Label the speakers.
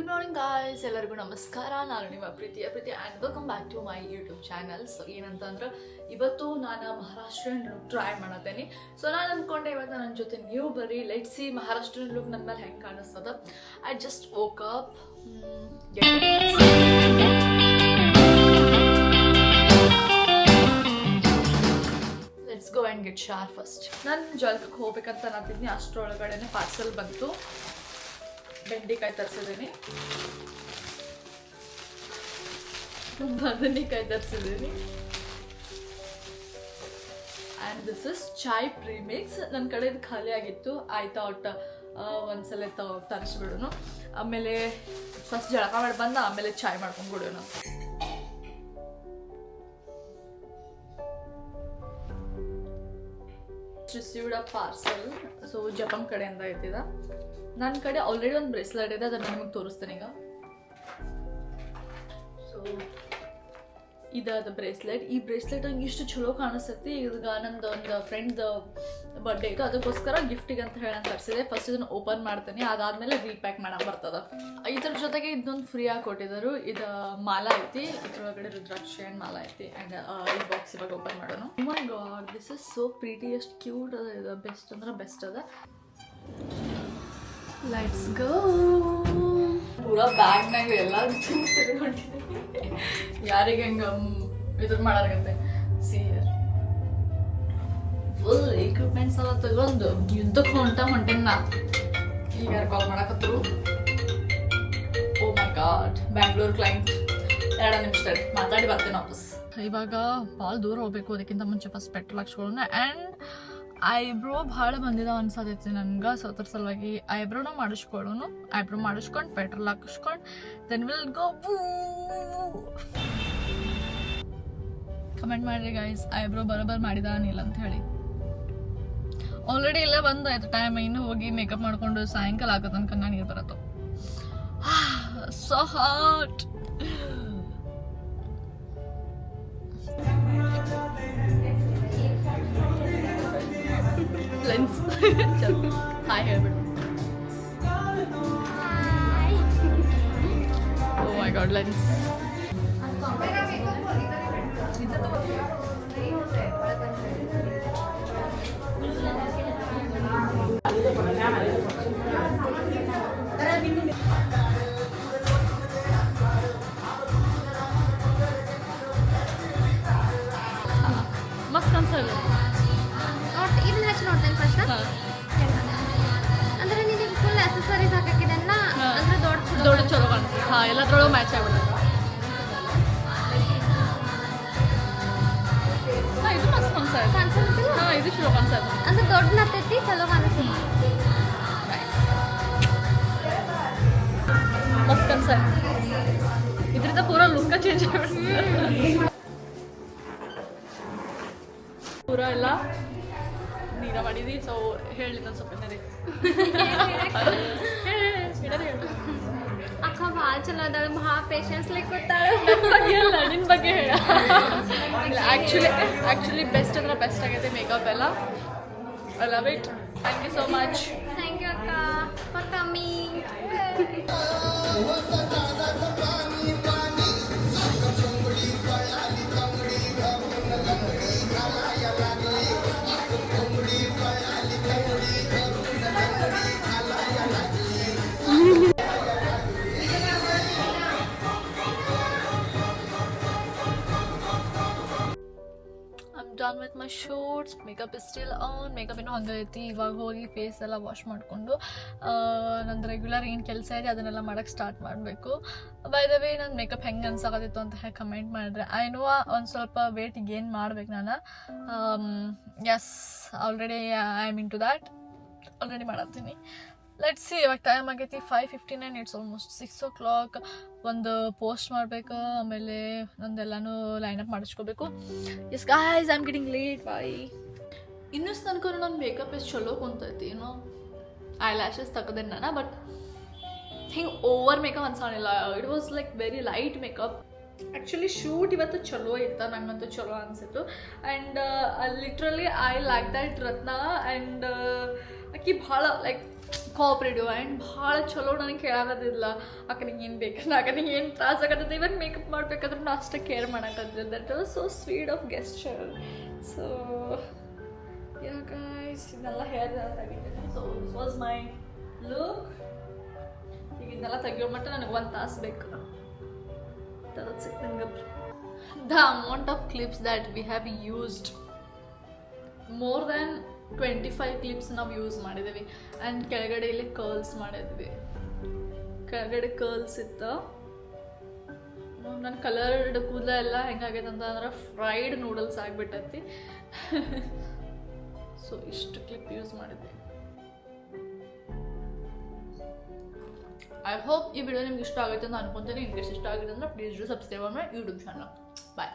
Speaker 1: Good morning guys, ಎಲ್ಲರಿಗೂ ನಮಸ್ಕಾರ. ನಾನು ನಿಮ್ಮ Preethi and welcome back to my YouTube channel. So ಏನಂತಂದ್ರೆ ಇವತ್ತು ನಾನು ಮಹಾರಾಷ್ಟ್ರನ್ ಲುಕ್ ಟ್ರೈ ಮಾಡತ್ತೇನೆ. ಸೊ ನಾನು ಅಂದ್ಕೊಂಡೆ ಇವತ್ತು ನನ್ನ ಜೊತೆ ನೀವು ಬರ್ರಿ, ಲೆಟ್ ಸಿ ಮಹಾರಾಷ್ಟ್ರನ್ ಲುಕ್ ನನ್ನ ಮೇಲೆ ಹೆಂಗೆ ಕಾಣಿಸ್ತದ. I just woke up. Let's go and get shower first. ನಾನು ಜಲ್ಕಕ್ಕೆ ಹೋಗ್ಬೇಕಂತ ನಾತಿದ್ನಿ, ಅಷ್ಟರೊಳಗಡೆ ಪಾರ್ಸಲ್ ಬಂತು. ಬೆಂಡೆಕಾಯಿ ತರಿಸಿದ್ದೀನಿ, ಬದನೆಕಾಯಿ ತರಿಸಿದ್ದೀನಿ and this is chai premix. ನನ್ನ ಕಡೆ ಇದು ಖಾಲಿ ಆಗಿತ್ತು. ಆಯ್ತಾ ಒಟ್ಟು ಒಂದ್ಸಲ ತರಿಸ್ಬಿಡೋನು. ಆಮೇಲೆ ಫಸ್ಟ್ ಜಳಕ ಮಾಡಿ ಬಂದ ಆಮೇಲೆ ಚಾಯ್ ಮಾಡ್ಕೊಂಡು ಬಿಡೋಣ. Received a parcel. So Japan ಕಡೆಯಿಂದ ಐತಿದ. ನನ್ನ ಕಡೆ ಆಲ್ರೆಡಿ ಒಂದು ಬ್ರೇಸ್ಲೆಟ್ ಇದೆ, ಅದನ್ನು ನಿಮಗೆ ತೋರಿಸ್ತೇನೆ ಈಗ. ಸೊ ಇದಾದ ಬ್ರೇಸ್ಲೆಟ್. ಈ ಬ್ರೇಸ್ಲೆಟ್ ನಂಗೆ ಇಷ್ಟು ಚಲೋ ಕಾಣಿಸ್ತೈತಿ. ಈಗ ನಂದು ಒಂದು ಫ್ರೆಂಡ್ ಬರ್ಡೇ ಇತ್ತು, ಅದಕ್ಕೋಸ್ಕರ ಗಿಫ್ಟಿಗೆ ಅಂತ ಹೇಳಿ ತರಿಸಿದೆ. ಫಸ್ಟ್ ಇದನ್ನು ಓಪನ್ ಮಾಡ್ತೀನಿ, ಅದಾದ್ಮೇಲೆ ರೀಪ್ಯಾಕ್ ಮಾಡಕ್ಕೆ ಬರ್ತದ. ಇದ್ರ ಜೊತೆಗೆ ಇದೊಂದು ಫ್ರೀ ಆಗಿ ಕೊಟ್ಟಿದ್ದರು. ಇದು ಮಾಲಾ ಐತಿ, ಇದ್ರೊಳಗಡೆ ರುದ್ರಾಕ್ಷಿ ಆ್ಯಂಡ್ ಮಾಲಾ ಐತಿ. ಆ್ಯಂಡ್ ಈ ಬಾಕ್ಸ್ ಇವಾಗ ಓಪನ್ ಮಾಡೋಣ. ಮೈ ಗಾಡ್, ದಿಸ್ ಇಸ್ ಸೋ ಪ್ರೀಟಿ. ಎಷ್ಟು ಕ್ಯೂಟ್ ಅದ. ಇದು ಬೆಸ್ಟ್ ಅಂದ್ರೆ ಬೆಸ್ಟ್ ಅದ. Let's go. ಪೂರಾ ಬ್ಯಾಗ್ನಾಗ ಎಲ್ಲ ಯಾರಿಗೆ ಹೆಂಗೆ ಇದ್ರ ಮಾಡಾರಗತ್ತೆ. ಸಿ ಫುಲ್ ಎಕ್ವಿಪ್ಮೆಂಟ್ಸ್ ಎಲ್ಲ ತಗೊಂಡು ಯುದ್ಧಕ್ಕೆ ಹೊಂಟೇನ. ಈಗ ಯಾರು ಕಾಲ್ ಮಾಡಕತ್ತರು. ಓ ಮೈ ಗಾಡ್, ಬ್ಯಾಂಗ್ಳೂರ್ ಕ್ಲೈಂಟ್. 2 ನಿಮಿಷ ಮಾತಾಡಿ ಬರ್ತೇನೆ ವಾಪಸ್. ಇವಾಗ ಭಾಳ ದೂರ ಹೋಗ್ಬೇಕು. ಅದಕ್ಕಿಂತ ಮುಂಚೆ ಫಸ್ಟ್ ಪೆಟ್ರೋಲ್ ಹಾಕ್ಸ್ಕೊಳ್ಳೋಣ. ಆ್ಯಂಡ್ ಐಬ್ರೋ ಭಾಳ ಬಂದಿದಾವ ಅನ್ಸತೈತಿ ನನಗೆ. ಸೊ ಅದ್ರ ಸಲುವಾಗಿ ಐಬ್ರೋನ ಮಾಡಿಸ್ಕೊಳ್ಳೋನು. ಐಬ್ರೋ ಮಾಡಿಸ್ಕೊಂಡು ಪೆಟ್ರೋಲ್ ಹಾಕಿಸ್ಕೊಂಡು ದೆನ್ ವಿಲ್ ಗೋ. ಕಮೆಂಟ್ ಮಾಡಿರಿ ಗೈಸ್, ಐಬ್ರೋ ಬರೋಬ್ಬರ ಮಾಡಿದಾನಿಲ್ಲ ಅಂತ ಹೇಳಿ. ಆಲ್ರೆಡಿ ಇಲ್ಲ ಬಂದಾಯ್ತು ಟೈಮ್. ಇನ್ನು ಹೋಗಿ ಮೇಕಪ್ ಮಾಡ್ಕೊಂಡು ಸಾಯಂಕಾಲ ಆಗೋ ತನಕ ನೀರು ಬರತ್ತೋ. So hot. ಲೆನ್ಸ್ ಹಾಯ್ ಹೇಳ್ಬಿಡು. Oh my god, lens. ಮಸ್ತ್ ಅನ್ಸಲ್ಲ.
Speaker 2: ಇದನ್ನ ಹಚ್ಚಿ ನೋಡ್ತೇನೆ ಫಸ್ಟ್. ಅಂದ್ರೆ ನಿನಗೆ ಫುಲ್ ಅಸೆಸರೀಸ್ ಹಾಕಿದ್ದನ್ನ ಅಂದ್ರೆ ದೊಡ್ಡ
Speaker 1: ಚಲೋ ಕಾಣಿಸ್ತದೆ. ಹಾಂ, ಎಲ್ಲದ್ರೊಳಗೆ ಮ್ಯಾಚ್ ಆಗ್ಬಿಡುತ್ತೆ. ಹಾಂ, ಇದು ಮಸ್ತ್ ಕಾಣಿಸ್ತದೆ. ಹಾಂ, ಇದು ಚಲೋ ಕಾಣಿಸ್ತದೆ.
Speaker 2: ಅಂದ್ರೆ ದೊಡ್ಡ ನತ್ತೈತಿ, ಚಲೋ ಕಾಣಿಸ್ತದೆ.
Speaker 1: ಮಸ್ತ್ ಕಾಣಿಸ್ತದೆ. ಇದರಿಂದ ಪೂರಾ ಲುಕ್ಕ ಚೇಂಜ್ ಆಗ್ಬಿಡುತ್ತೆ. ಪೂರಾ ಎಲ್ಲ ನೀರ ಮಾಡಿದಿ. ಸೊ ಹೇಳಿ ನಾನು ಸ್ವಲ್ಪ
Speaker 2: ಅಕ್ಕ ಭಾಳ ಚಲೋ ಅದಾಳ, ಮಹಾ ಪೇಷನ್ಸ್ ಲೈಕ್ ಗೊತ್ತಾಳ.
Speaker 1: ಅಲ್ಲ, ನಿನ್ನ ಬಗ್ಗೆ ಹೇಳ. ಆ್ಯಕ್ಚುಲಿ ಬೆಸ್ಟ್ ಅಂದ್ರೆ ಬೆಸ್ಟ್ ಆಗೈತೆ ಮೇಕಪ್ ಎಲ್ಲ. I love it. Thank you so much.
Speaker 2: Thank you ಅಕ್ಕ for coming.
Speaker 1: Done with my shoots. Makeup is still on. Makeup ಇನ್ನೂ ಹಂಗೆ ಐತಿ. ಇವಾಗ ಹೋಗಿ ಫೇಸ್ ಎಲ್ಲ ವಾಶ್ ಮಾಡಿಕೊಂಡು ನಂದು ರೆಗ್ಯುಲರ್ ಏನು ಕೆಲಸ ಇದೆ ಅದನ್ನೆಲ್ಲ ಮಾಡೋಕ್ಕೆ ಸ್ಟಾರ್ಟ್ ಮಾಡಬೇಕು. ಬೈ ದ ವೇ ನನ್ನ ಮೇಕಪ್ ಹೆಂಗೆ ಅನ್ಸಾಕತ್ತಿತ್ತು ಅಂತ ಹೇಳಿ ಕಮೆಂಟ್ ಮಾಡಿದ್ರೆ. ಐ ನೋ ಒಂದು ಸ್ವಲ್ಪ ವೇಟ್ ಗೇನ್ ಮಾಡ್ಬೇಕು ನಾನು. Yes, already I am into that. Already ಮಾಡತ್ತೀನಿ. Let's see. ಇವಾಗ ಟೈಮ್ ಆಗೈತಿ 5:59. It's almost 6 o'clock. ಒಂದು ಪೋಸ್ಟ್ ಮಾಡಬೇಕು, ಆಮೇಲೆ ನಂದೆಲ್ಲನೂ ಲೈನಪ್ ಮಾಡಿಸ್ಕೋಬೇಕು. Yes guys, I am getting late. Bye. ಇನ್ನಷ್ಟು ತನಕ ನನ್ನ ಮೇಕಪ್ ಎಷ್ಟು ಚಲೋ ಕುಂತೈತಿ. ಏನೋ ಐ ಲ್ಯಾಶಸ್ ತಗದೇನೆ ನಾನು, ಬಟ್ ಹಿಂಗೆ ಓವರ್ ಮೇಕಪ್ ಅನ್ಸೋಣಿಲ್ಲ. It was like very light makeup. Actually shoot ಇವತ್ತು ಚಲೋ ಇತ್ತು, ನಂಗಂತೂ ಚಲೋ ಅನಿಸಿತ್ತು. And literally I like that Ratna. And ಆಕಿ ಭಾಳ ಲೈಕ್ ಕೋಆಪ್ರೇಟಿವ್ ಆ್ಯಂಡ್ ಭಾಳ ಚಲೋ ನನಗೆ ಕೇಳಾಗೋದಿಲ್ಲ ಆಕೆ ಏನು ಬೇಕು ಆಕೆ ಏನು ತ್ರಾಸ ಆಗತ್ತದ ಇವನ್ ಮೇಕಪ್ ಮಾಡ್ಬೇಕಾದ್ರೂ ನಾ ಅಷ್ಟೇ ಕೇರ್ ಮಾಡೋಕ್ಕಂತಿಲ್ಲ that was so sweet of gesture so yeah guys ಇದೆಲ್ಲ ಹೇರ್ ತೆಗಿತೀನಿ so this was my look ಈಗ ಇದನ್ನೆಲ್ಲ ತೆಗಿಯೋ ಮಟ್ಟ ನನಗೆ 1 ತಾಸು ಬೇಕು that's it ನಂಗೆ the amount of clips that we have used more than 25 clips ನಾವು ಯೂಸ್ ಮಾಡಿದ್ದೀವಿ ಆ್ಯಂಡ್ ಕೆಳಗಡೆ ಇಲ್ಲಿ ಕರ್ಲ್ಸ್ ಮಾಡಿದ್ವಿ ಕೆಳಗಡೆ ಕರ್ಲ್ಸ್ ಇತ್ತು ನನ್ನ ಕಲರ್ಡ್ ಕೂದಲ ಎಲ್ಲ ಹೆಂಗಾಗೈತೆ ಅಂತಂದ್ರೆ ಫ್ರೈಡ್ ನೂಡಲ್ಸ್ ಆಗಿಬಿಟ್ಟೈತಿ ಸೊ ಇಷ್ಟು ಕ್ಲಿಪ್ ಯೂಸ್ ಮಾಡಿದ್ವಿ ಐ ಹೋಪ್ ಈ ವಿಡಿಯೋ ನಿಮ್ಗೆ ಇಷ್ಟ ಆಗುತ್ತೆ ಅಂತ ಅನ್ಕೊಂತೀನಿ ಇನ್ ಕೇಸ್ ಇಷ್ಟ ಆಗಿದೆ ಅಂದರೆ ಪ್ಲೀಸ್ ಡೂ ಸಬ್ಸ್ಕ್ರೈಬ್ ಮಾಡಿ ಯೂಟ್ಯೂಬ್ ಚಾನಲ್ ಬಾಯ್